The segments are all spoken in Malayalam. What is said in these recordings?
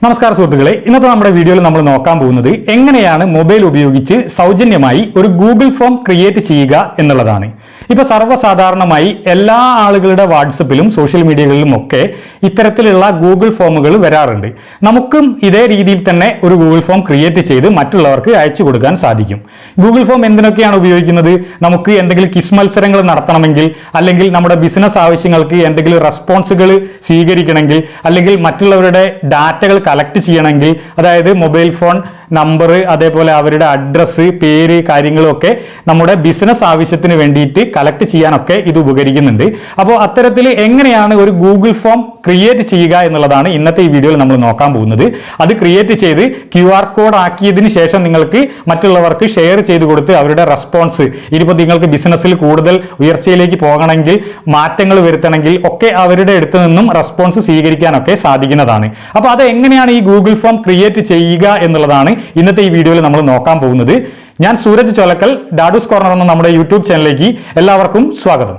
നമസ്കാരം സുഹൃത്തുക്കളെ, ഇന്നത്തെ നമ്മുടെ വീഡിയോയിൽ നമ്മൾ നോക്കാൻ പോകുന്നത് എങ്ങനെയാണ് മൊബൈൽ ഉപയോഗിച്ച് സൗജന്യമായി ഒരു ഗൂഗിൾ ഫോം ക്രിയേറ്റ് ചെയ്യുക എന്നുള്ളതാണ്. ഇപ്പോൾ സർവ്വസാധാരണമായി എല്ലാ ആളുകളുടെ വാട്സപ്പിലും സോഷ്യൽ മീഡിയകളിലും ഒക്കെ ഇത്തരത്തിലുള്ള ഗൂഗിൾ ഫോമുകൾ വരാറുണ്ട്. നമുക്കും ഇതേ രീതിയിൽ തന്നെ ഒരു ഗൂഗിൾ ഫോം ക്രിയേറ്റ് ചെയ്ത് മറ്റുള്ളവർക്ക് അയച്ചു കൊടുക്കാൻ സാധിക്കും. ഗൂഗിൾ ഫോം എന്തിനൊക്കെയാണ് ഉപയോഗിക്കുന്നത്? നമുക്ക് എന്തെങ്കിലും ക്വിസ് മത്സരങ്ങൾ നടത്തണമെങ്കിൽ, അല്ലെങ്കിൽ നമ്മുടെ ബിസിനസ് ആവശ്യങ്ങൾക്ക് എന്തെങ്കിലും റെസ്പോൺസുകൾ സ്വീകരിക്കണമെങ്കിൽ, അല്ലെങ്കിൽ മറ്റുള്ളവരുടെ ഡാറ്റകൾ കളക്ട് ചെയ്യണമെങ്കിൽ, അതായത് മൊബൈൽ ഫോൺ നമ്പർ, അതേപോലെ അവരുടെ അഡ്രസ്സ്, പേര്, കാര്യങ്ങളൊക്കെ നമ്മുടെ ബിസിനസ് ആവശ്യത്തിന് വേണ്ടിയിട്ട് കളക്ട് ചെയ്യാനൊക്കെ ഇത് ഉപകരിക്കുന്നുണ്ട്. അപ്പോൾ അത്തരത്തിൽ എങ്ങനെയാണ് ഒരു ഗൂഗിൾ ഫോം ക്രിയേറ്റ് ചെയ്യുക എന്നുള്ളതാണ് ഇന്നത്തെ ഈ വീഡിയോയിൽ നമ്മൾ നോക്കാൻ പോകുന്നത്. അത് ക്രിയേറ്റ് ചെയ്ത് QR കോഡ് ആക്കിയതിന് ശേഷം നിങ്ങൾക്ക് മറ്റുള്ളവർക്ക് ഷെയർ ചെയ്ത് കൊടുത്ത് അവരുടെ റെസ്പോൺസ്, ഇനിയിപ്പോൾ നിങ്ങൾക്ക് ബിസിനസ്സിൽ കൂടുതൽ ഉയർച്ചയിലേക്ക് പോകണമെങ്കിൽ, മാറ്റങ്ങൾ വരുത്തണമെങ്കിൽ ഒക്കെ അവരുടെ അടുത്ത് നിന്നും റെസ്പോൺസ് സ്വീകരിക്കാനൊക്കെ സാധിക്കുന്നതാണ്. അപ്പോൾ അത് എങ്ങനെയാണ് ഈ ഗൂഗിൾ ഫോം ക്രിയേറ്റ് ചെയ്യുക എന്നുള്ളതാണ് ഇന്നത്തെ ഈ വീഡിയോയിൽ നമ്മൾ നോക്കാൻ പോകുന്നത്. ഞാൻ സൂരജ് ചോലക്കൽ, ഡാഡൂസ് കോർണർ എന്ന നമ്മുടെ യൂട്യൂബ് ചാനലിലേക്ക് എല്ലാവർക്കും സ്വാഗതം.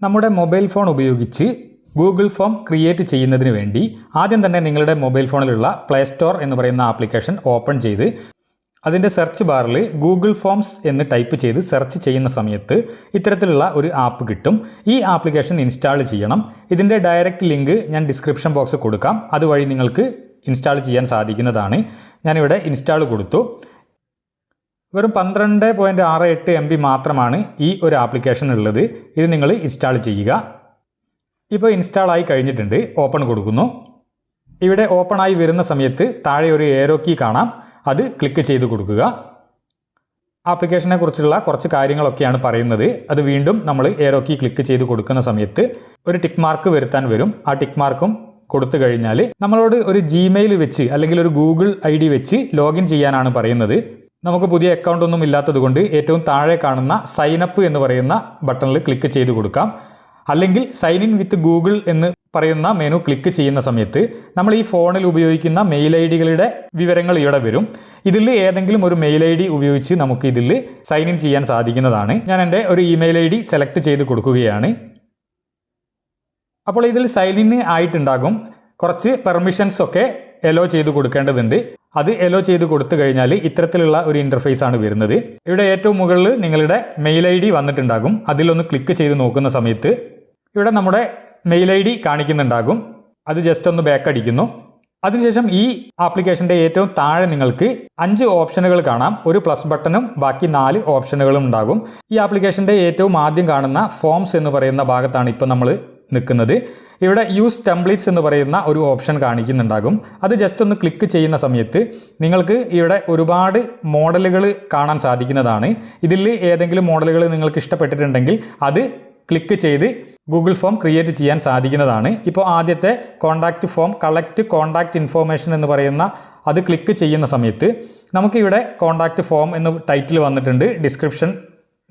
നമ്മുടെ മൊബൈൽ ഫോൺ ഉപയോഗിച്ച് ഗൂഗിൾ ഫോം ക്രിയേറ്റ് ചെയ്യുന്നതിന് വേണ്ടി ആദ്യം തന്നെ നിങ്ങളുടെ മൊബൈൽ ഫോണിലുള്ള പ്ലേ സ്റ്റോർ എന്ന് പറയുന്ന ആപ്ലിക്കേഷൻ ഓപ്പൺ ചെയ്ത് അതിൻ്റെ സെർച്ച് ബാറിൽ ഗൂഗിൾ ഫോംസ് എന്ന് ടൈപ്പ് ചെയ്ത് സെർച്ച് ചെയ്യുന്ന സമയത്ത് ഇത്തരത്തിലുള്ള ഒരു ആപ്പ് കിട്ടും. ഈ ആപ്ലിക്കേഷൻ ഇൻസ്റ്റാൾ ചെയ്യണം. ഇതിൻ്റെ ഡയറക്റ്റ് ലിങ്ക് ഞാൻ ഡിസ്ക്രിപ്ഷൻ ബോക്സ് കൊടുക്കാം. അതുവഴി നിങ്ങൾക്ക് ഇൻസ്റ്റാൾ ചെയ്യാൻ സാധിക്കുന്നതാണ്. ഞാനിവിടെ ഇൻസ്റ്റാൾ കൊടുത്തു. വെറും 12.68 MB മാത്രമാണ് ഈ ഒരു ആപ്ലിക്കേഷൻ ഉള്ളത്. ഇത് നിങ്ങൾ ഇൻസ്റ്റാൾ ചെയ്യുക. ഇപ്പോൾ ഇൻസ്റ്റാൾ ആയി കഴിഞ്ഞിട്ടുണ്ട്. ഓപ്പൺ കൊടുക്കുന്നു. ഇവിടെ ഓപ്പൺ ആയി വരുന്ന സമയത്ത് താഴെ ഒരു ഏരോ കീ കാണാം. അത് ക്ലിക്ക് ചെയ്ത് കൊടുക്കുക. ആപ്ലിക്കേഷനെ കുറിച്ചുള്ള കുറച്ച് കാര്യങ്ങളൊക്കെയാണ് പറയുന്നത്. അത് വീണ്ടും നമ്മൾ ഏരോ കീ ക്ലിക്ക് ചെയ്ത് കൊടുക്കുന്ന സമയത്ത് ഒരു ടിക്ക് മാർക്ക് വരുത്താൻ വരും. ആ ടിക്ക് മാർക്കും കൊടുത്തു കഴിഞ്ഞാൽ നമ്മളോട് ഒരു Gmail വെച്ച് അല്ലെങ്കിൽ ഒരു ഗൂഗിൾ ID വെച്ച് ലോഗിൻ ചെയ്യാനാണ് പറയുന്നത്. നമുക്ക് പുതിയ അക്കൗണ്ട് ഒന്നും ഇല്ലാത്തത് കൊണ്ട് ഏറ്റവും താഴെ കാണുന്ന സൈൻ അപ്പ് എന്ന് പറയുന്ന ബട്ടണിൽ ക്ലിക്ക് ചെയ്ത് കൊടുക്കാം. അല്ലെങ്കിൽ സൈൻ ഇൻ വിത്ത് ഗൂഗിൾ എന്ന് പറയുന്ന മെനു ക്ലിക്ക് ചെയ്യുന്ന സമയത്ത് നമ്മൾ ഈ ഫോണിൽ ഉപയോഗിക്കുന്ന മെയിൽ ഐഡികളുടെ വിവരങ്ങൾ ഇവിടെ വരും. ഇതിൽ ഏതെങ്കിലും ഒരു മെയിൽ ID ഉപയോഗിച്ച് നമുക്ക് ഇതിൽ സൈൻ ഇൻ ചെയ്യാൻ സാധിക്കുന്നതാണ്. ഞാൻ എൻ്റെ ഒരു ഇമെയിൽ ID സെലക്ട് ചെയ്ത് കൊടുക്കുകയാണ്. അപ്പോൾ ഇതിൽ സൈൻ ഇൻ ആയിട്ടുണ്ടാകും. കുറച്ച് പെർമിഷൻസ് ഒക്കെ എലോ ചെയ്ത് കൊടുക്കേണ്ടതുണ്ട്. അത് എലോ ചെയ്ത് കൊടുത്തു കഴിഞ്ഞാൽ ഇത്തരത്തിലുള്ള ഒരു ഇൻ്റർഫേസ് ആണ് വരുന്നത്. ഇവിടെ ഏറ്റവും മുകളിൽ നിങ്ങളുടെ മെയിൽ ID വന്നിട്ടുണ്ടാകും. അതിലൊന്ന് ക്ലിക്ക് ചെയ്ത് നോക്കുന്ന സമയത്ത് ഇവിടെ നമ്മുടെ മെയിൽ ID കാണിക്കുന്നുണ്ടാകും. അത് ജസ്റ്റ് ഒന്ന് ബാക്ക് അടിക്കുന്നു. അതിനുശേഷം ഈ ആപ്ലിക്കേഷൻ്റെ ഏറ്റവും താഴെ നിങ്ങൾക്ക് 5 ഓപ്ഷനുകൾ കാണാം. ഒരു പ്ലസ് ബട്ടണും ബാക്കി 4 ഓപ്ഷനുകളും ഉണ്ടാകും. ഈ ആപ്ലിക്കേഷൻ്റെ ഏറ്റവും ആദ്യം കാണുന്ന ഫോംസ് എന്ന് പറയുന്ന ഭാഗത്താണ് ഇപ്പോൾ നമ്മൾ നിൽക്കുന്നത്. ഇവിടെ യൂസ് ടെംപ്ലേറ്റ്സ് എന്ന് പറയുന്ന ഒരു ഓപ്ഷൻ കാണിക്കുന്നുണ്ടാകും. അത് ജസ്റ്റ് ഒന്ന് ക്ലിക്ക് ചെയ്യുന്ന സമയത്ത് നിങ്ങൾക്ക് ഇവിടെ ഒരുപാട് മോഡലുകൾ കാണാൻ സാധിക്കുന്നതാണ്. ഇതിൽ ഏതെങ്കിലും മോഡലുകൾ നിങ്ങൾക്ക് ഇഷ്ടപ്പെട്ടിട്ടുണ്ടെങ്കിൽ അത് ക്ലിക്ക് ചെയ്ത് ഗൂഗിൾ ഫോം ക്രിയേറ്റ് ചെയ്യാൻ സാധിക്കുന്നതാണ്. ഇപ്പോൾ ആദ്യത്തെ contact form collect contact information എന്ന് പറയുന്ന അത് ക്ലിക്ക് ചെയ്യുന്ന സമയത്ത് നമുക്കിവിടെ കോൺടാക്റ്റ് ഫോം എന്ന് ടൈറ്റിൽ വന്നിട്ടുണ്ട്, ഡിസ്ക്രിപ്ഷൻ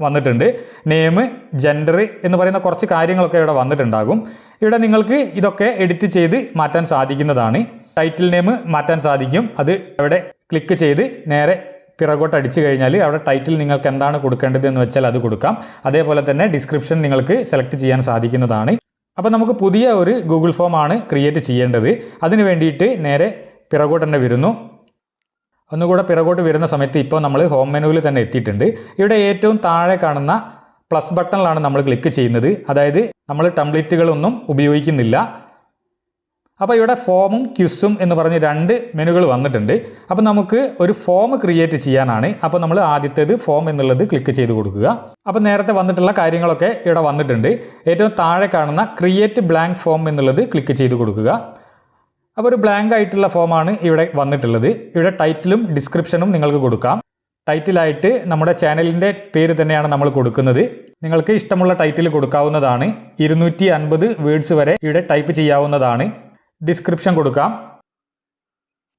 വന്നിട്ടുണ്ട്, നെയിം, ജെൻഡർ എന്ന് പറയുന്ന കുറച്ച് കാര്യങ്ങളൊക്കെ ഇവിടെ വന്നിട്ടുണ്ടാകും. ഇവിടെ നിങ്ങൾക്ക് ഇതൊക്കെ എഡിറ്റ് ചെയ്ത് മാറ്റാൻ സാധിക്കുന്നതാണ്. ടൈറ്റിൽ നെയിം മാറ്റാൻ സാധിക്കും. അത് ഇവിടെ ക്ലിക്ക് ചെയ്ത് നേരെ പിറകോട്ട് അടിച്ചു കഴിഞ്ഞാൽ അവിടെ ടൈറ്റിൽ നിങ്ങൾക്ക് എന്താണ് കൊടുക്കേണ്ടത് എന്ന് വെച്ചാൽ അത് കൊടുക്കാം. അതേപോലെ തന്നെ ഡിസ്ക്രിപ്ഷൻ നിങ്ങൾക്ക് സെലക്ട് ചെയ്യാൻ സാധിക്കുന്നതാണ്. അപ്പോൾ നമുക്ക് പുതിയ ഒരു ഗൂഗിൾ ഫോം ആണ് ക്രിയേറ്റ് ചെയ്യേണ്ടത്. അതിന് വേണ്ടിയിട്ട് നേരെ പിറകോട്ട് തന്നെ വരുന്നു. ഒന്നുകൂടെ പിറകോട്ട് വരുന്ന സമയത്ത് ഇപ്പോൾ നമ്മൾ ഹോം മെനുവിൽ തന്നെ എത്തിയിട്ടുണ്ട്. ഇവിടെ ഏറ്റവും താഴെ കാണുന്ന പ്ലസ് ബട്ടണിലാണ് നമ്മൾ ക്ലിക്ക് ചെയ്യുന്നത്. അതായത് നമ്മൾ ടെംപ്ലേറ്റുകളൊന്നും ഉപയോഗിക്കുന്നില്ല. അപ്പോൾ ഇവിടെ ഫോമും ക്വിസും എന്ന് പറഞ്ഞ് 2 മെനുകൾ വന്നിട്ടുണ്ട്. അപ്പോൾ നമുക്ക് ഒരു ഫോം ക്രിയേറ്റ് ചെയ്യാനാണ്. അപ്പോൾ നമ്മൾ ആദ്യത്തേത് ഫോം എന്നുള്ളത് ക്ലിക്ക് ചെയ്ത് കൊടുക്കുക. അപ്പോൾ നേരത്തെ വന്നിട്ടുള്ള കാര്യങ്ങളൊക്കെ ഇവിടെ വന്നിട്ടുണ്ട്. ഏറ്റവും താഴെ കാണുന്ന ക്രിയേറ്റ് ബ്ലാങ്ക് ഫോം എന്നുള്ളത് ക്ലിക്ക് ചെയ്ത് കൊടുക്കുക. അപ്പോൾ ഒരു ബ്ലാങ്ക് ആയിട്ടുള്ള ഫോമാണ് ഇവിടെ വന്നിട്ടുള്ളത്. ഇവിടെ ടൈറ്റിലും ഡിസ്ക്രിപ്ഷനും നിങ്ങൾക്ക് കൊടുക്കാം. ടൈറ്റിലായിട്ട് നമ്മുടെ ചാനലിൻ്റെ പേര് തന്നെയാണ് നമ്മൾ കൊടുക്കുന്നത്. നിങ്ങൾക്ക് ഇഷ്ടമുള്ള ടൈറ്റിൽ കൊടുക്കാവുന്നതാണ്. 250 വേർഡ്സ് വരെ ഇവിടെ ടൈപ്പ് ചെയ്യാവുന്നതാണ്. ഡിസ്ക്രിപ്ഷൻ കൊടുക്കാം.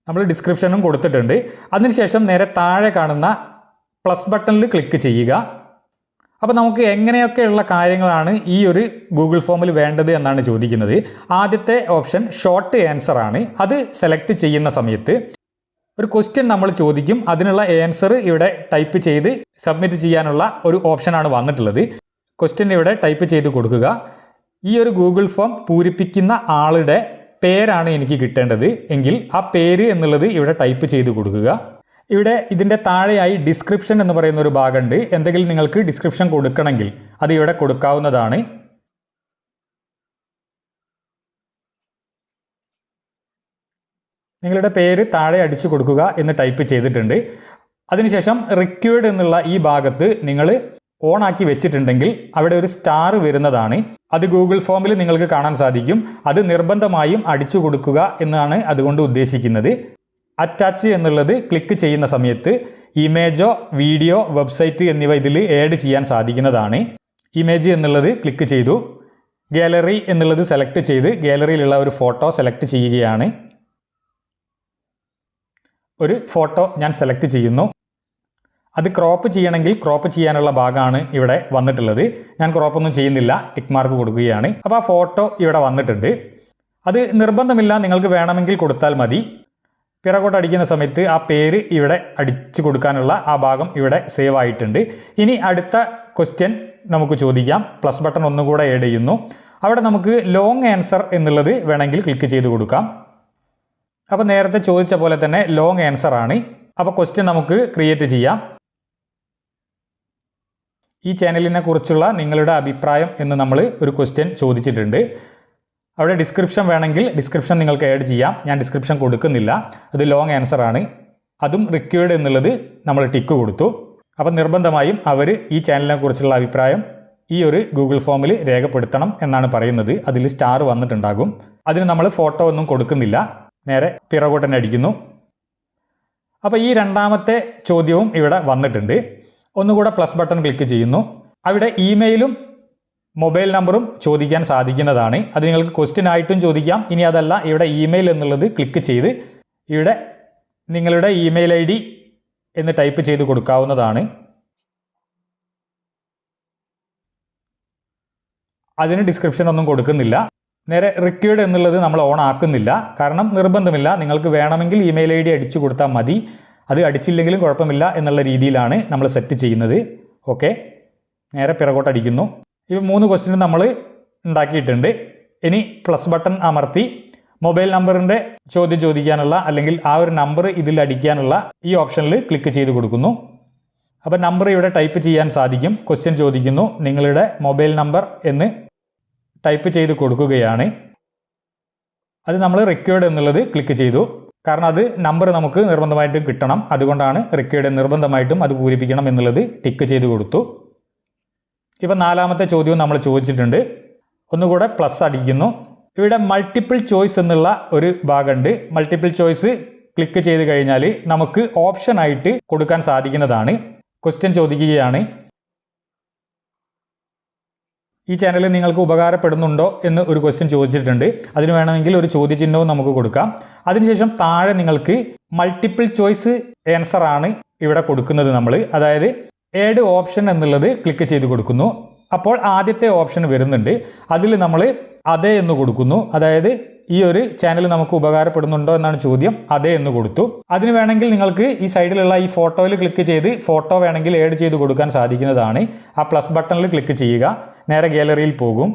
നമ്മൾ ഡിസ്ക്രിപ്ഷനും കൊടുത്തിട്ടുണ്ട്. അതിനുശേഷം നേരെ താഴെ കാണുന്ന പ്ലസ് ബട്ടണിൽ ക്ലിക്ക് ചെയ്യുക. അപ്പോൾ നമുക്ക് എങ്ങനെയൊക്കെയുള്ള കാര്യങ്ങളാണ് ഈ ഒരു ഗൂഗിൾ ഫോമിൽ വേണ്ടത് എന്നാണ് ചോദിക്കുന്നത്. ആദ്യത്തെ ഓപ്ഷൻ ഷോർട്ട് ആൻസർ ആണ്. അത് സെലക്ട് ചെയ്യുന്ന സമയത്ത് ഒരു ക്വസ്റ്റ്യൻ നമ്മൾ ചോദിക്കും. അതിനുള്ള ആൻസർ ഇവിടെ ടൈപ്പ് ചെയ്ത് സബ്മിറ്റ് ചെയ്യാനുള്ള ഒരു ഓപ്ഷനാണ് വന്നിട്ടുള്ളത്. ക്വസ്റ്റ്യൻ ഇവിടെ ടൈപ്പ് ചെയ്ത് കൊടുക്കുക. ഈ ഒരു ഗൂഗിൾ ഫോം പൂരിപ്പിക്കുന്ന ആളുടെ പേരാണ് എനിക്ക് കിട്ടേണ്ടത് എങ്കിൽ ആ പേര് എന്നുള്ളത് ഇവിടെ ടൈപ്പ് ചെയ്ത് കൊടുക്കുക. ഇവിടെ ഇതിൻ്റെ താഴെയായി ഡിസ്ക്രിപ്ഷൻ എന്ന് പറയുന്ന ഒരു ഭാഗമുണ്ട്. എന്തെങ്കിലും നിങ്ങൾക്ക് ഡിസ്ക്രിപ്ഷൻ കൊടുക്കണമെങ്കിൽ അത് ഇവിടെ കൊടുക്കാവുന്നതാണ്. നിങ്ങളുടെ പേര് താഴെ അടിച്ചു കൊടുക്കുക എന്ന് ടൈപ്പ് ചെയ്തിട്ടുണ്ട്. അതിനുശേഷം റിക്വേർഡ് എന്നുള്ള ഈ ഭാഗത്ത് നിങ്ങൾ ഓൺ ആക്കി വെച്ചിട്ടുണ്ടെങ്കിൽ അവിടെ ഒരു സ്റ്റാർ വരുന്നതാണ്. അത് ഗൂഗിൾ ഫോമിൽ നിങ്ങൾക്ക് കാണാൻ സാധിക്കും. അത് നിർബന്ധമായും അടിച്ചു കൊടുക്കുക എന്നാണ് അതുകൊണ്ട് ഉദ്ദേശിക്കുന്നത്. അറ്റാച്ച് എന്നുള്ളത് ക്ലിക്ക് ചെയ്യുന്ന സമയത്ത് ഇമേജോ വീഡിയോ വെബ്സൈറ്റ് എന്നിവ ഇതിൽ ആഡ് ചെയ്യാൻ സാധിക്കുന്നതാണ്. ഇമേജ് എന്നുള്ളത് ക്ലിക്ക് ചെയ്തു. ഗാലറി എന്നുള്ളത് സെലക്ട് ചെയ്ത് ഗാലറിയിലുള്ള ഒരു ഫോട്ടോ സെലക്ട് ചെയ്യുകയാണ്. ഒരു ഫോട്ടോ ഞാൻ സെലക്ട് ചെയ്യുന്നു. അത് ക്രോപ്പ് ചെയ്യണമെങ്കിൽ ക്രോപ്പ് ചെയ്യാനുള്ള ഭാഗമാണ് ഇവിടെ വന്നിട്ടുള്ളത്. ഞാൻ ക്രോപ്പൊന്നും ചെയ്യുന്നില്ല, ടിക്ക് മാർക്ക് കൊടുക്കുകയാണ്. അപ്പോൾ ആ ഫോട്ടോ ഇവിടെ വന്നിട്ടുണ്ട്. അത് നിർബന്ധമില്ല, നിങ്ങൾക്ക് വേണമെങ്കിൽ കൊടുത്താൽ മതി. പിറകോട്ട് അടിക്കുന്ന സമയത്ത് ആ പേര് ഇവിടെ അടിച്ചു കൊടുക്കാനുള്ള ആ ഭാഗം ഇവിടെ സേവ് ആയിട്ടുണ്ട്. ഇനി അടുത്ത ക്വസ്റ്റ്യൻ നമുക്ക് ചോദിക്കാം. പ്ലസ് ബട്ടൺ ഒന്നുകൂടെ ആഡ് ചെയ്യുന്നു. അവിടെ നമുക്ക് ലോങ് ആൻസർ എന്നുള്ളത് വേണമെങ്കിൽ ക്ലിക്ക് ചെയ്ത് കൊടുക്കാം. അപ്പോൾ നേരത്തെ ചോദിച്ച പോലെ തന്നെ ലോങ് ആൻസർ ആണ്. അപ്പോൾ ക്വസ്റ്റ്യൻ നമുക്ക് ക്രിയേറ്റ് ചെയ്യാം. ഈ ചാനലിനെ കുറിച്ചുള്ള നിങ്ങളുടെ അഭിപ്രായം എന്ന് നമ്മൾ ഒരു ക്വസ്റ്റ്യൻ ചോദിച്ചിട്ടുണ്ട്. അവിടെ ഡിസ്ക്രിപ്ഷൻ വേണമെങ്കിൽ ഡിസ്ക്രിപ്ഷൻ നിങ്ങൾക്ക് ആഡ് ചെയ്യാം. ഞാൻ ഡിസ്ക്രിപ്ഷൻ കൊടുക്കുന്നില്ല, അത് ലോങ് ആൻസർ ആണ്. അതും റിക്വേർഡ് എന്നുള്ളത് നമ്മൾ ടിക്ക് കൊടുത്തു. അപ്പം നിർബന്ധമായും അവർ ഈ ചാനലിനെ കുറിച്ചുള്ള അഭിപ്രായം ഈ ഒരു ഗൂഗിൾ ഫോമിൽ രേഖപ്പെടുത്തണം എന്നാണ് പറയുന്നത്. അതിൽ സ്റ്റാർ വന്നിട്ടുണ്ടാകും. അതിന് നമ്മൾ ഫോട്ടോ ഒന്നും കൊടുക്കുന്നില്ല, നേരെ പിറകോട്ട് അടിക്കുന്നു. അപ്പോൾ ഈ രണ്ടാമത്തെ ചോദ്യവും ഇവിടെ വന്നിട്ടുണ്ട്. ഒന്നുകൂടെ പ്ലസ് ബട്ടൺ ക്ലിക്ക് ചെയ്യുന്നു. അവിടെ ഇമെയിലും മൊബൈൽ നമ്പറും ചോദിക്കാൻ സാധിക്കുന്നതാണ്. അത് നിങ്ങൾക്ക് ക്വസ്റ്റ്യൻ ആയിട്ടും ചോദിക്കാം. ഇനി അതല്ല, ഇവിടെ ഇമെയിൽ എന്നുള്ളത് ക്ലിക്ക് ചെയ്ത് ഇവിടെ നിങ്ങളുടെ ഇമെയിൽ ID എന്ന് ടൈപ്പ് ചെയ്ത് കൊടുക്കാവുന്നതാണ്. അതിന് ഡിസ്ക്രിപ്ഷൻ ഒന്നും കൊടുക്കുന്നില്ല. നേരെ റിക്വേർഡ് എന്നുള്ളത് നമ്മൾ ഓൺ ആക്കുന്നില്ല, കാരണം നിർബന്ധമില്ല. നിങ്ങൾക്ക് വേണമെങ്കിൽ ഇമെയിൽ ID അടിച്ചു കൊടുത്താൽ മതി, അത് അടിച്ചില്ലെങ്കിലും കുഴപ്പമില്ല എന്നുള്ള രീതിയിലാണ് നമ്മൾ സെറ്റ് ചെയ്യുന്നത്. ഓക്കെ, നേരെ പിറകോട്ട് അടിക്കുന്നു. ഇപ്പോൾ 3 ക്വസ്റ്റ്യൻ നമ്മൾ ഉണ്ടാക്കിയിട്ടുണ്ട്. ഇനി പ്ലസ് ബട്ടൺ അമർത്തി മൊബൈൽ നമ്പറിൻ്റെ ചോദ്യം ചോദിക്കാനുള്ള അല്ലെങ്കിൽ ആ ഒരു നമ്പർ ഇതിൽ അടിക്കാനുള്ള ഈ ഓപ്ഷനിൽ ക്ലിക്ക് ചെയ്ത് കൊടുക്കുന്നു. അപ്പോൾ നമ്പർ ഇവിടെ ടൈപ്പ് ചെയ്യാൻ സാധിക്കും. ക്വസ്റ്റ്യൻ ചോദിക്കുന്നു, നിങ്ങളുടെ മൊബൈൽ നമ്പർ എന്ന് ടൈപ്പ് ചെയ്ത് കൊടുക്കുകയാണ്. അത് നമ്മൾ റിക്വേർഡ് എന്നുള്ളത് ക്ലിക്ക് ചെയ്തു, കാരണം അത് നമ്പർ നമുക്ക് നിർബന്ധമായിട്ടും കിട്ടണം. അതുകൊണ്ടാണ് റിക്വേർഡ് നിർബന്ധമായിട്ടും അത് പൂരിപ്പിക്കണം എന്നുള്ളത് ടിക്ക് ചെയ്ത് കൊടുത്തു. ഇപ്പം 4ാമത്തെ ചോദ്യവും നമ്മൾ ചോദിച്ചിട്ടുണ്ട്. ഒന്നുകൂടെ പ്ലസ് അടിക്കുന്നു. ഇവിടെ മൾട്ടിപ്പിൾ ചോയ്സ് എന്നുള്ള ഒരു ഭാഗമുണ്ട്. മൾട്ടിപ്പിൾ ചോയ്സ് ക്ലിക്ക് ചെയ്ത് കഴിഞ്ഞാൽ നമുക്ക് ഓപ്ഷനായിട്ട് കൊടുക്കാൻ സാധിക്കുന്നതാണ്. ക്വസ്റ്റ്യൻ ചോദിക്കുകയാണ്, ഈ ചാനൽ നിങ്ങൾക്ക് ഉപകാരപ്പെടുന്നുണ്ടോ എന്ന് ഒരു ക്വസ്റ്റ്യൻ ചോദിച്ചിട്ടുണ്ട്. അതിന് വേണമെങ്കിൽ ഒരു ചോദ്യചിഹ്നവും നമുക്ക് കൊടുക്കാം. അതിനുശേഷം താഴെ നിങ്ങൾക്ക് മൾട്ടിപ്പിൾ ചോയ്സ് ആൻസർ ആണ് ഇവിടെ കൊടുക്കുന്നത് നമ്മൾ. അതായത് ഏഡ് ഓപ്ഷൻ എന്നുള്ളത് ക്ലിക്ക് ചെയ്ത് കൊടുക്കുന്നു. അപ്പോൾ ആദ്യത്തെ ഓപ്ഷൻ വരുന്നുണ്ട്. അതിൽ നമ്മൾ അതെ എന്ന് കൊടുക്കുന്നു. അതായത് ഈ ഒരു ചാനൽ നമുക്ക് ഉപകാരപ്പെടുന്നുണ്ടോ എന്നാണ് ചോദ്യം. അതെ എന്ന് കൊടുത്തു. അതിന് വേണമെങ്കിൽ നിങ്ങൾക്ക് ഈ സൈഡിലുള്ള ഈ ഫോട്ടോയിൽ ക്ലിക്ക് ചെയ്ത് ഫോട്ടോ വേണമെങ്കിൽ ആഡ് ചെയ്ത് കൊടുക്കാൻ സാധിക്കുന്നതാണ്. ആ പ്ലസ് ബട്ടണിൽ ക്ലിക്ക് ചെയ്യുക, നേരെ ഗാലറിയിൽ പോകും.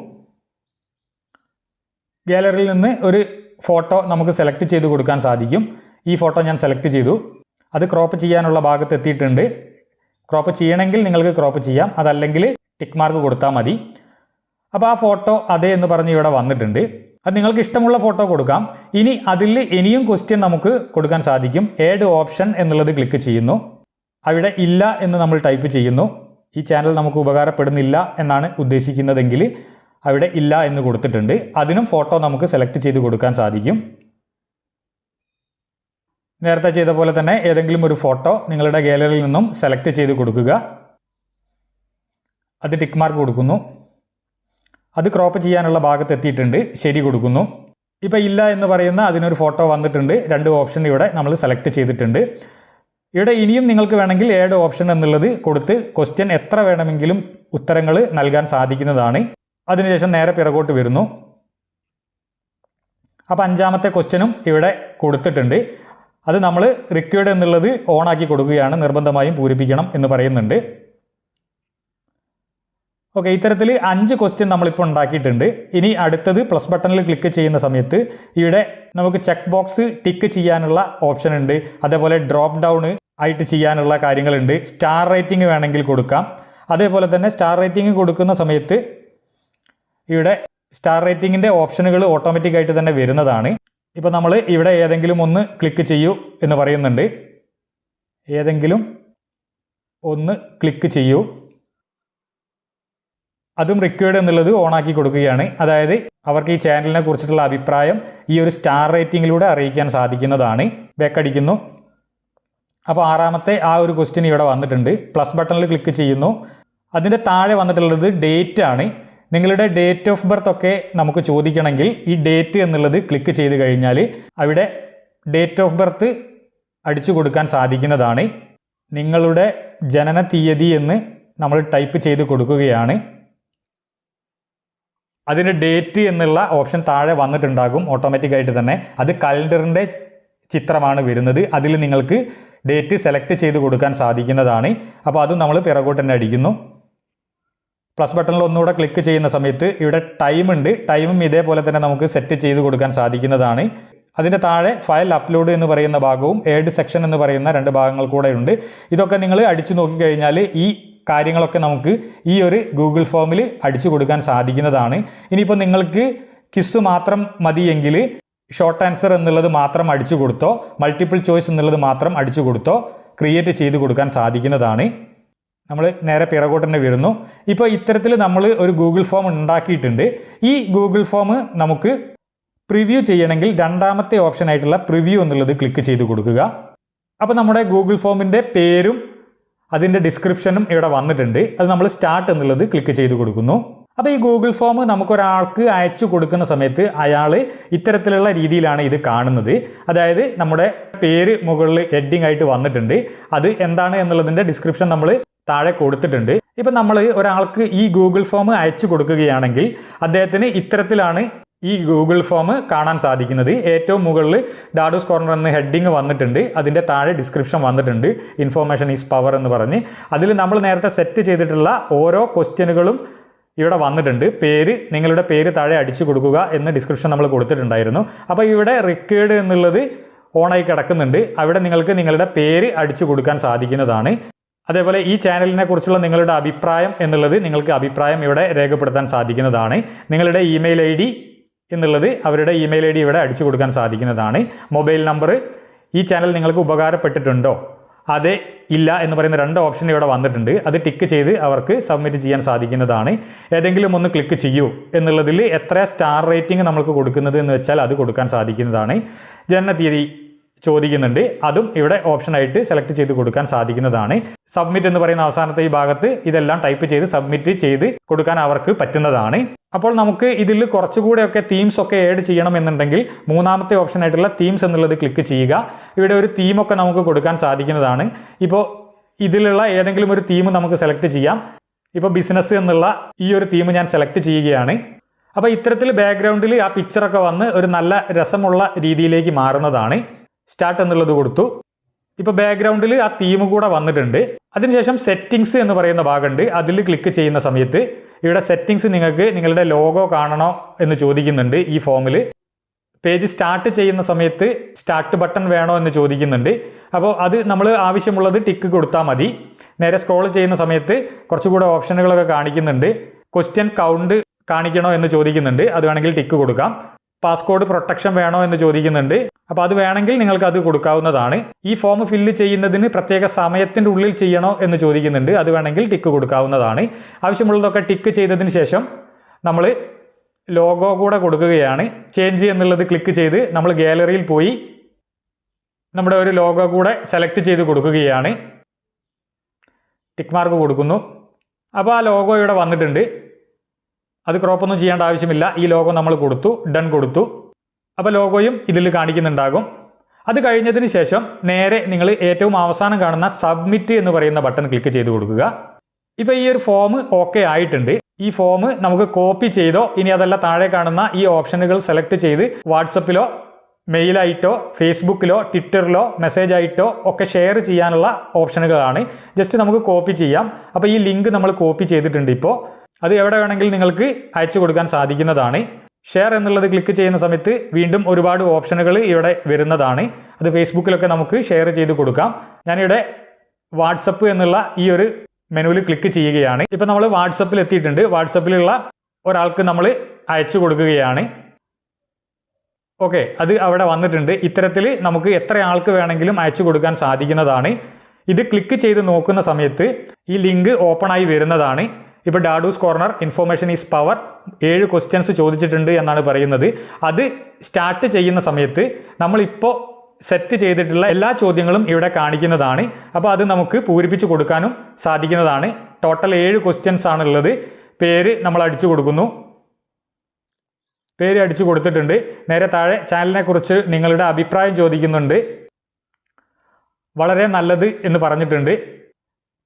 ഗാലറിയിൽ നിന്ന് ഒരു ഫോട്ടോ നമുക്ക് സെലക്ട് ചെയ്ത് കൊടുക്കാൻ സാധിക്കും. ഈ ഫോട്ടോ ഞാൻ സെലക്ട് ചെയ്തു. അത് ക്രോപ്പ് ചെയ്യാനുള്ള ഭാഗത്ത് എത്തിയിട്ടുണ്ട്. ക്രോപ്പ് ചെയ്യണമെങ്കിൽ നിങ്ങൾക്ക് ക്രോപ്പ് ചെയ്യാം, അതല്ലെങ്കിൽ ടിക്ക് മാർക്ക് കൊടുത്താൽ മതി. അപ്പോൾ ആ ഫോട്ടോ അതെ എന്ന് പറഞ്ഞ് ഇവിടെ വന്നിട്ടുണ്ട്. അത് നിങ്ങൾക്ക് ഇഷ്ടമുള്ള ഫോട്ടോ കൊടുക്കാം. ഇനി അതിൽ ഇനിയും ക്വസ്റ്റ്യൻ നമുക്ക് കൊടുക്കാൻ സാധിക്കും. ഏഡ് ഓപ്ഷൻ എന്നുള്ളത് ക്ലിക്ക് ചെയ്യുന്നു. അവിടെ ഇല്ല എന്ന് നമ്മൾ ടൈപ്പ് ചെയ്യുന്നു. ഈ ചാനൽ നമുക്ക് ഉപകാരപ്പെടുന്നില്ല എന്നാണ് ഉദ്ദേശിക്കുന്നതെങ്കിൽ അവിടെ ഇല്ല എന്ന് കൊടുത്തിട്ടുണ്ട്. അതിനും ഫോട്ടോ നമുക്ക് സെലക്ട് ചെയ്ത് കൊടുക്കാൻ സാധിക്കും. നേരത്തെ ചെയ്ത പോലെ തന്നെ ഏതെങ്കിലും ഒരു ഫോട്ടോ നിങ്ങളുടെ ഗാലറിയിൽ നിന്നും സെലക്ട് ചെയ്ത് കൊടുക്കുക. അത് ടിക്ക് മാർക്ക് കൊടുക്കുന്നു. അത് ക്രോപ്പ് ചെയ്യാനുള്ള ഭാഗത്ത് എത്തിയിട്ടുണ്ട്. ശരി കൊടുക്കുന്നു. ഇപ്പോൾ ഇല്ല എന്ന് പറയുന്ന അതിനൊരു ഫോട്ടോ വന്നിട്ടുണ്ട്. 2 ഓപ്ഷൻ ഇവിടെ നമ്മൾ സെലക്ട് ചെയ്തിട്ടുണ്ട്. ഇവിടെ ഇനിയും നിങ്ങൾക്ക് വേണമെങ്കിൽ ഏഡ് ഓപ്ഷൻ എന്നുള്ളത് കൊടുത്ത് ക്വസ്റ്റ്യൻ എത്ര വേണമെങ്കിലും ഉത്തരങ്ങൾ നൽകാൻ സാധിക്കുന്നതാണ്. അതിനുശേഷം നേരെ പിറകോട്ട് വരുന്നു. അപ്പോൾ 5ാമത്തെ ക്വസ്റ്റ്യനും ഇവിടെ കൊടുത്തിട്ടുണ്ട്. അത് നമ്മൾ റിക്വേർഡ് എന്നുള്ളത് ഓണാക്കി കൊടുക്കുകയാണ്. നിർബന്ധമായും പൂരിപ്പിക്കണം എന്ന് പറയുന്നുണ്ട്. ഓക്കെ, ഇത്തരത്തിൽ 5 ക്വസ്റ്റ്യൻ നമ്മളിപ്പോൾ ഉണ്ടാക്കിയിട്ടുണ്ട്. ഇനി അടുത്തത് പ്ലസ് ബട്ടണിൽ ക്ലിക്ക് ചെയ്യുന്ന സമയത്ത് ഇവിടെ നമുക്ക് ചെക്ക് ബോക്സ് ടിക്ക് ചെയ്യാനുള്ള ഓപ്ഷൻ ഉണ്ട്. അതേപോലെ ഡ്രോപ്പ് ഡൗൺ ആയിട്ട് ചെയ്യാനുള്ള കാര്യങ്ങളുണ്ട്. സ്റ്റാർ റേറ്റിംഗ് വേണമെങ്കിൽ കൊടുക്കാം. അതേപോലെ തന്നെ സ്റ്റാർ റേറ്റിംഗ് കൊടുക്കുന്ന സമയത്ത് ഇവിടെ സ്റ്റാർ റേറ്റിംഗിൻ്റെ ഓപ്ഷനുകൾ ഓട്ടോമാറ്റിക്കായിട്ട് തന്നെ വരുന്നതാണ്. ഇപ്പോൾ നമ്മൾ ഇവിടെ ഏതെങ്കിലും ഒന്ന് ക്ലിക്ക് ചെയ്യൂ എന്ന് പറയുന്നുണ്ട്. ഏതെങ്കിലും ഒന്ന് ക്ലിക്ക് ചെയ്യൂ. അതും റിക്വയർഡ് എന്നുള്ളത് ഓണാക്കി കൊടുക്കുകയാണ്. അതായത് അവർക്ക് ഈ ചാനലിനെ കുറിച്ചിട്ടുള്ള അഭിപ്രായം ഈ ഒരു സ്റ്റാർ റേറ്റിംഗിലൂടെ അറിയിക്കാൻ സാധിക്കുന്നതാണ്. ബേക്കടിക്കുന്നു. അപ്പോൾ 6ാമത്തെ ആ ഒരു ക്വസ്റ്റ്യൻ ഇവിടെ വന്നിട്ടുണ്ട്. പ്ലസ് ബട്ടണിൽ ക്ലിക്ക് ചെയ്യുന്നു. അതിൻ്റെ താഴെ വന്നിട്ടുള്ളത് ഡേറ്റ് ആണ്. നിങ്ങളുടെ ഡേറ്റ് ഓഫ് ബർത്ത് ഒക്കെ നമുക്ക് ചോദിക്കണമെങ്കിൽ ഈ ഡേറ്റ് എന്നുള്ളത് ക്ലിക്ക് ചെയ്ത് കഴിഞ്ഞാൽ അവിടെ ഡേറ്റ് ഓഫ് ബർത്ത് അടിച്ചു കൊടുക്കാൻ സാധിക്കുന്നതാണ്. നിങ്ങളുടെ ജനന തീയതി എന്ന് നമ്മൾ ടൈപ്പ് ചെയ്ത് കൊടുക്കുകയാണ്. അതിന് ഡേറ്റ് എന്നുള്ള ഓപ്ഷൻ താഴെ വന്നിട്ടുണ്ടാകും ഓട്ടോമാറ്റിക്കായിട്ട് തന്നെ. അത് കലണ്ടറിൻ്റെ ചിത്രമാണ് വരുന്നത്. അതിൽ നിങ്ങൾക്ക് ഡേറ്റ് സെലക്ട് ചെയ്ത് കൊടുക്കാൻ സാധിക്കുന്നതാണ്. അപ്പോൾ അതും നമ്മൾ പിറകോട്ട് തന്നെ അടിക്കുന്നു. പ്ലസ് ബട്ടണിൽ ഒന്നുകൂടെ ക്ലിക്ക് ചെയ്യുന്ന സമയത്ത് ഇവിടെ ടൈം ഉണ്ട്. ടൈമും ഇതേപോലെ തന്നെ നമുക്ക് സെറ്റ് ചെയ്ത് കൊടുക്കാൻ സാധിക്കുന്നതാണ്. അതിൻ്റെ താഴെ ഫയൽ അപ്ലോഡ് എന്ന് പറയുന്ന ഭാഗവും ഏഡ് സെക്ഷൻ എന്ന് പറയുന്ന 2 ഭാഗങ്ങൾ കൂടെ ഉണ്ട്. ഇതൊക്കെ നിങ്ങൾ അടിച്ചു നോക്കിക്കഴിഞ്ഞാൽ ഈ കാര്യങ്ങളൊക്കെ നമുക്ക് ഈ ഒരു ഗൂഗിൾ ഫോമിൽ അടിച്ചു കൊടുക്കാൻ സാധിക്കുന്നതാണ്. ഇനിയിപ്പോൾ നിങ്ങൾക്ക് ക്വിസ് മാത്രം മതിയെങ്കിൽ ഷോർട്ട് ആൻസർ എന്നുള്ളത് മാത്രം അടിച്ചു കൊടുത്തോ മൾട്ടിപ്പിൾ ചോയ്സ് എന്നുള്ളത് മാത്രം അടിച്ചു കൊടുത്തോ ക്രിയേറ്റ് ചെയ്ത് കൊടുക്കാൻ സാധിക്കുന്നതാണ്. നമ്മൾ നേരെ പിറകോട്ട് തന്നെ വരുന്നു. ഇപ്പോൾ ഇത്തരത്തിൽ നമ്മൾ ഒരു ഗൂഗിൾ ഫോം ഉണ്ടാക്കിയിട്ടുണ്ട്. ഈ ഗൂഗിൾ ഫോം നമുക്ക് പ്രിവ്യൂ ചെയ്യണമെങ്കിൽ 2ാമത്തെ ഓപ്ഷൻ ആയിട്ടുള്ള പ്രിവ്യൂ എന്നുള്ളത് ക്ലിക്ക് ചെയ്ത് കൊടുക്കുക. അപ്പോൾ നമ്മുടെ ഗൂഗിൾ ഫോമിൻ്റെ പേരും അതിൻ്റെ ഡിസ്ക്രിപ്ഷനും ഇവിടെ വന്നിട്ടുണ്ട്. അത് നമ്മൾ സ്റ്റാർട്ട് എന്നുള്ളത് ക്ലിക്ക് ചെയ്ത് കൊടുക്കുന്നു. അപ്പോൾ ഈ ഗൂഗിൾ ഫോം നമുക്കൊരാൾക്ക് അയച്ചു കൊടുക്കുന്ന സമയത്ത് അയാൾ ഇത്തരത്തിലുള്ള രീതിയിലാണ് ഇത് കാണുന്നത്. അതായത് നമ്മുടെ പേര് മുകളിൽ ഹെഡിങ് ആയിട്ട് വന്നിട്ടുണ്ട്. അത് എന്താണ് എന്നുള്ളതിൻ്റെ ഡിസ്ക്രിപ്ഷൻ നമ്മൾ താഴെ കൊടുത്തിട്ടുണ്ട്. ഇപ്പം നമ്മൾ ഒരാൾക്ക് ഈ ഗൂഗിൾ ഫോം അയച്ചു കൊടുക്കുകയാണെങ്കിൽ അദ്ദേഹത്തിന് ഇത്തരത്തിലാണ് ഈ ഗൂഗിൾ ഫോം കാണാൻ സാധിക്കുന്നത്. ഏറ്റവും മുകളിൽ ഡാഡൂസ് കോർണർ എന്ന ഹെഡിങ് വന്നിട്ടുണ്ട്. അതിൻ്റെ താഴെ ഡിസ്ക്രിപ്ഷൻ വന്നിട്ടുണ്ട്. ഇൻഫോർമേഷൻ ഈസ് പവർ എന്ന് പറഞ്ഞ് അതിൽ നമ്മൾ നേരത്തെ സെറ്റ് ചെയ്തിട്ടുള്ള ഓരോ ക്വസ്റ്റ്യനുകളും ഇവിടെ വന്നിട്ടുണ്ട്. നിങ്ങളുടെ പേര് താഴെ അടിച്ചു കൊടുക്കുക എന്ന് ഡിസ്ക്രിപ്ഷൻ നമ്മൾ കൊടുത്തിട്ടുണ്ടായിരുന്നു. അപ്പോൾ ഇവിടെ റിക്വയർഡ് എന്നുള്ളത് ഓണായി കിടക്കുന്നുണ്ട്. അവിടെ നിങ്ങൾക്ക് നിങ്ങളുടെ പേര് അടിച്ചു കൊടുക്കാൻ സാധിക്കുന്നതാണ്. അതേപോലെ ഈ ചാനലിനെ കുറിച്ചുള്ള നിങ്ങളുടെ അഭിപ്രായം എന്നുള്ളത് നിങ്ങൾക്ക് അഭിപ്രായം ഇവിടെ രേഖപ്പെടുത്താൻ സാധിക്കുന്നതാണ്. നിങ്ങളുടെ ഇമെയിൽ ID എന്നുള്ളത് അവരുടെ ഇമെയിൽ ID ഇവിടെ അടിച്ചു കൊടുക്കാൻ സാധിക്കുന്നതാണ്. മൊബൈൽ നമ്പർ, ഈ ചാനൽ നിങ്ങൾക്ക് ഉപകാരപ്പെട്ടിട്ടുണ്ടോ, അതെ ഇല്ല എന്ന് പറയുന്ന 2 ഓപ്ഷൻ ഇവിടെ വന്നിട്ടുണ്ട്. അത് ടിക്ക് ചെയ്ത് അവർക്ക് സബ്മിറ്റ് ചെയ്യാൻ സാധിക്കുന്നതാണ്. ഏതെങ്കിലും ഒന്ന് ക്ലിക്ക് ചെയ്യൂ എന്നുള്ളതിൽ എത്ര സ്റ്റാർ റേറ്റിംഗ് നമുക്ക് കൊടുക്കുന്നത് എന്ന് വെച്ചാൽ അത് കൊടുക്കാൻ സാധിക്കുന്നതാണ്. ജനനതീയതി ചോദിക്കുന്നുണ്ട്. അതും ഇവിടെ ഓപ്ഷനായിട്ട് സെലക്ട് ചെയ്ത് കൊടുക്കാൻ സാധിക്കുന്നതാണ്. സബ്മിറ്റ് എന്ന് പറയുന്ന അവസാനത്തെ ഈ ഭാഗത്ത് ഇതെല്ലാം ടൈപ്പ് ചെയ്ത് സബ്മിറ്റ് ചെയ്ത് കൊടുക്കാൻ അവർക്ക് പറ്റുന്നതാണ്. അപ്പോൾ നമുക്ക് ഇതിൽ കുറച്ചുകൂടെയൊക്കെ തീംസ് ഒക്കെ ആഡ് ചെയ്യണമെന്നുണ്ടെങ്കിൽ 3ാമത്തെ ഓപ്ഷനായിട്ടുള്ള തീംസ് എന്നുള്ളത് ക്ലിക്ക് ചെയ്യുക. ഇവിടെ ഒരു തീമൊക്കെ നമുക്ക് കൊടുക്കാൻ സാധിക്കുന്നതാണ്. ഇപ്പോൾ ഇതിലുള്ള ഏതെങ്കിലും ഒരു തീം നമുക്ക് സെലക്ട് ചെയ്യാം. ഇപ്പോൾ ബിസിനസ് എന്നുള്ള ഈ ഒരു തീം ഞാൻ സെലക്ട് ചെയ്യുകയാണ്. അപ്പോൾ ഇത്തരത്തിൽ ബാക്ക്ഗ്രൗണ്ടിൽ ആ പിക്ചറൊക്കെ വന്ന് ഒരു നല്ല രസമുള്ള രീതിയിലേക്ക് മാറുന്നതാണ്. സ്റ്റാർട്ട് എന്നുള്ളത് കൊടുത്തു. ഇപ്പോൾ ബാക്ക്ഗ്രൗണ്ടിൽ ആ തീം കൂടെ വന്നിട്ടുണ്ട്. അതിനുശേഷം സെറ്റിങ്സ് എന്ന് പറയുന്ന ഭാഗമുണ്ട്. അതിൽ ക്ലിക്ക് ചെയ്യുന്ന സമയത്ത് ഇവിടെ സെറ്റിങ്സ് നിങ്ങൾക്ക് നിങ്ങളുടെ ലോഗോ കാണണോ എന്ന് ചോദിക്കുന്നുണ്ട്. ഈ ഫോമിൽ പേജ് സ്റ്റാർട്ട് ചെയ്യുന്ന സമയത്ത് സ്റ്റാർട്ട് ബട്ടൺ വേണോ എന്ന് ചോദിക്കുന്നുണ്ട്. അപ്പോൾ അത് നമ്മൾ ആവശ്യമുള്ളത് ടിക്ക് കൊടുത്താൽ മതി. നേരെ സ്ക്രോൾ ചെയ്യുന്ന സമയത്ത് കുറച്ചുകൂടെ ഓപ്ഷനുകളൊക്കെ കാണിക്കുന്നുണ്ട്. ക്വസ്റ്റ്യൻ കൗണ്ട് കാണിക്കണോ എന്ന് ചോദിക്കുന്നുണ്ട്. അത് വേണമെങ്കിൽ ടിക്ക് കൊടുക്കാം. പാസ്കോഡ് പ്രൊട്ടക്ഷൻ വേണോ എന്ന് ചോദിക്കുന്നുണ്ട്. അപ്പോൾ അത് വേണമെങ്കിൽ നിങ്ങൾക്ക് അത് കൊടുക്കാവുന്നതാണ്. ഈ ഫോം ഫില്ല് ചെയ്യുന്നതിന് പ്രത്യേക സമയത്തിൻ്റെ ഉള്ളിൽ ചെയ്യണോ എന്ന് ചോദിക്കുന്നുണ്ട്. അത് വേണമെങ്കിൽ ടിക്ക് കൊടുക്കാവുന്നതാണ്. ആവശ്യമുള്ളതൊക്കെ ടിക്ക് ചെയ്തതിന് ശേഷം നമ്മൾ ലോഗോ കൂടെ കൊടുക്കുകയാണ്. ചേഞ്ച് എന്നുള്ളത് ക്ലിക്ക് ചെയ്ത് നമ്മൾ ഗാലറിയിൽ പോയി നമ്മുടെ ഒരു ലോഗോ കൂടെ സെലക്ട് ചെയ്ത് കൊടുക്കുകയാണ്. ടിക്ക് മാർക്ക് കൊടുക്കുന്നു. അപ്പോൾ ആ ലോഗോ ഇവിടെ വന്നിട്ടുണ്ട്. അത് ക്രോപ്പൊന്നും ചെയ്യേണ്ട ആവശ്യമില്ല. ഈ ലോഗോ നമ്മൾ കൊടുത്തു, ഡൺ കൊടുത്തു. അപ്പോൾ ലോഗോയും ഇതിൽ കാണിക്കുന്നുണ്ടാകും. അത് കഴിഞ്ഞതിന് ശേഷം നേരെ നിങ്ങൾ ഏറ്റവും അവസാനം കാണുന്ന സബ്മിറ്റ് എന്ന് പറയുന്ന ബട്ടൺ ക്ലിക്ക് ചെയ്ത് കൊടുക്കുക. ഇപ്പോൾ ഈ ഒരു ഫോം ഓക്കെ ആയിട്ടുണ്ട്. ഈ ഫോം നമുക്ക് കോപ്പി ചെയ്തോ ഇനി അതല്ല താഴെ കാണുന്ന ഈ ഓപ്ഷനുകൾ സെലക്ട് ചെയ്ത് വാട്സപ്പിലോ മെയിലായിട്ടോ ഫേസ്ബുക്കിലോ ട്വിറ്ററിലോ മെസ്സേജ് ആയിട്ടോ ഒക്കെ ഷെയർ ചെയ്യാനുള്ള ഓപ്ഷനുകളാണ്. ജസ്റ്റ് നമുക്ക് കോപ്പി ചെയ്യാം. അപ്പോൾ ഈ ലിങ്ക് നമ്മൾ കോപ്പി ചെയ്തിട്ടുണ്ട്. ഇപ്പോൾ അത് എവിടെ വേണമെങ്കിൽ നിങ്ങൾക്ക് അയച്ചു കൊടുക്കാൻ സാധിക്കുന്നതാണ്. ഷെയർ എന്നുള്ളത് ക്ലിക്ക് ചെയ്യുന്ന സമയത്ത് വീണ്ടും ഒരുപാട് ഓപ്ഷനുകൾ ഇവിടെ വരുന്നതാണ്. അത് ഫേസ്ബുക്കിലൊക്കെ നമുക്ക് ഷെയർ ചെയ്ത് കൊടുക്കാം. ഞാനിവിടെ വാട്സപ്പ് എന്നുള്ള ഈ ഒരു മെനുവിൽ ക്ലിക്ക് ചെയ്യുകയാണ്. ഇപ്പോൾ നമ്മൾ വാട്സപ്പിൽ എത്തിയിട്ടുണ്ട്. വാട്സപ്പിലുള്ള ഒരാൾക്ക് നമ്മൾ അയച്ചു കൊടുക്കുകയാണ്. ഓക്കെ, അത് അവിടെ വന്നിട്ടുണ്ട്. ഇത്തരത്തിൽ നമുക്ക് എത്ര ആൾക്ക് വേണമെങ്കിലും അയച്ചു കൊടുക്കാൻ സാധിക്കുന്നതാണ്. ഇത് ക്ലിക്ക് ചെയ്ത് നോക്കുന്ന സമയത്ത് ഈ ലിങ്ക് ഓപ്പൺ ആയി വരുന്നതാണ്. ഇപ്പോൾ Daddoos corner information is power 7 questions ചോദിച്ചിട്ടുണ്ട് എന്നാണ് പറയുന്നത്. അത് സ്റ്റാർട്ട് ചെയ്യുന്ന സമയത്ത് നമ്മളിപ്പോൾ സെറ്റ് ചെയ്തിട്ടുള്ള എല്ലാ ചോദ്യങ്ങളും ഇവിടെ കാണിക്കുന്നതാണ്. അപ്പോൾ അത് നമുക്ക് പൂരിപ്പിച്ച് കൊടുക്കാനും സാധിക്കുന്നതാണ്. ടോട്ടൽ 7 ക്വസ്റ്റ്യൻസ് ആണുള്ളത്. പേര് നമ്മൾ അടിച്ചു കൊടുക്കുന്നു. പേര് അടിച്ചു കൊടുത്തിട്ടുണ്ട്. നേരെ താഴെ ചാനലിനെ കുറിച്ച് നിങ്ങളുടെ അഭിപ്രായം ചോദിക്കുന്നുണ്ട്. വളരെ നല്ലത് എന്ന് പറഞ്ഞിട്ടുണ്ട്.